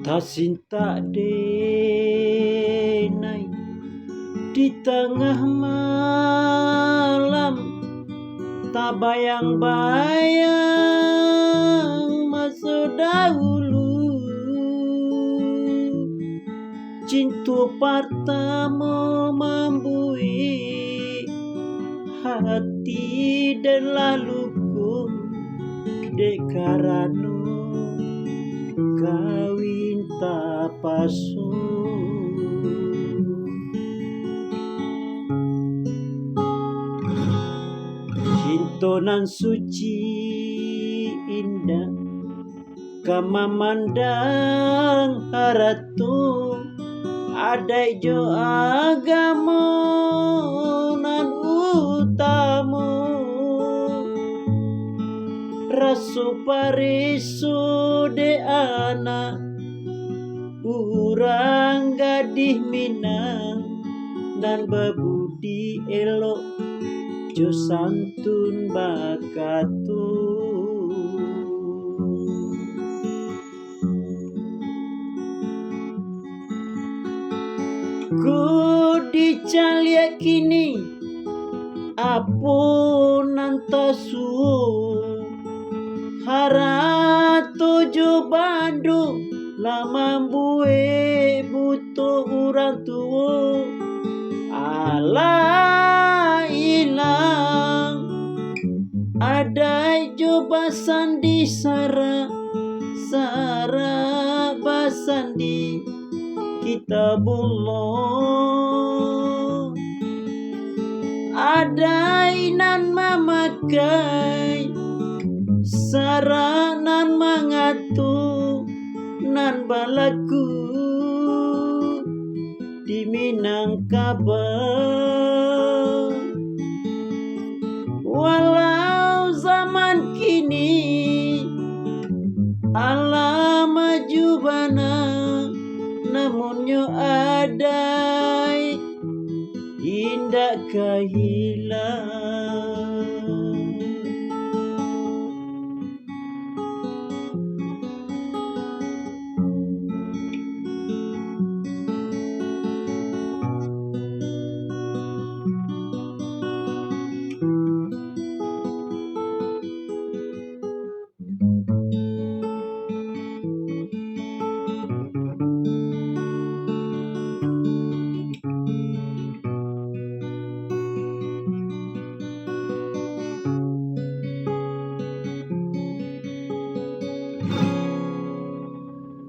Tasinta denai di tengah malam, tak bayang-bayang masa dahulu. Cinta pertama membuih hati dan laluku, dek karena kawin tak pasu. Cinta nan suci indah, kama mandang haratu, adai jo agama nan utama. Rasu parisu de anak urang gadih Minang, dan babudi elok jo santun bakatu. Ku dicaliak kini apun nantasu, haratu jo bandu lama bue butuh orang tua. Alah hilang ada jo basandi sara basandi kita belum ada nan memakai saranan mengatu nan balaku di Minangkabau. Walau zaman kini alam maju bana, namunnya adai indah kehilang.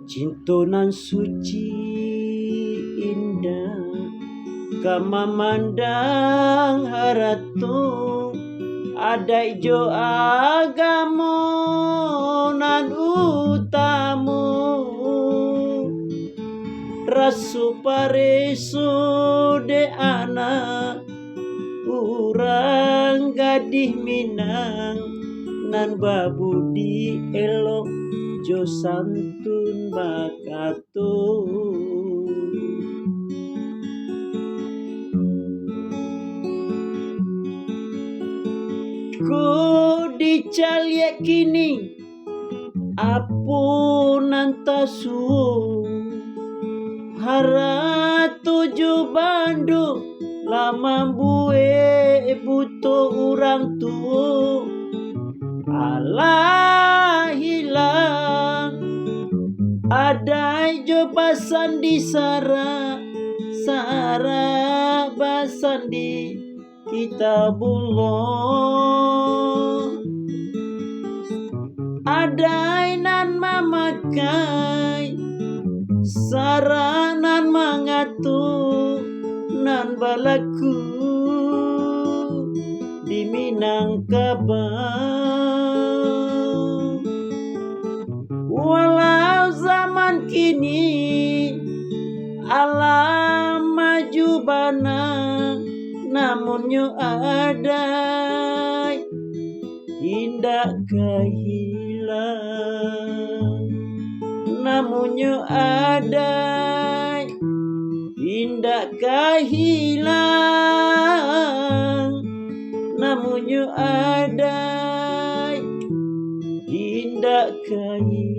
Cinta nan suci indah, kama mandang haratu, adai jo agama nan utamu. Rasu parisu de anak urang gadih Minang, nan babudi elok jo santun bakatu. Ku dicaliak kini apun nantasu, haratu jo bandu lama bue butuh orang tua. Alah hilang adai jo basandi sara basandi kita belum adai nan memakai saranan mengatu nan balaku di Minangkabau. Walau zaman kini alam maju bana, namunnya adai indah kehilang. Namunnya adai indah kehilang. Namunnya adai indah kehilang.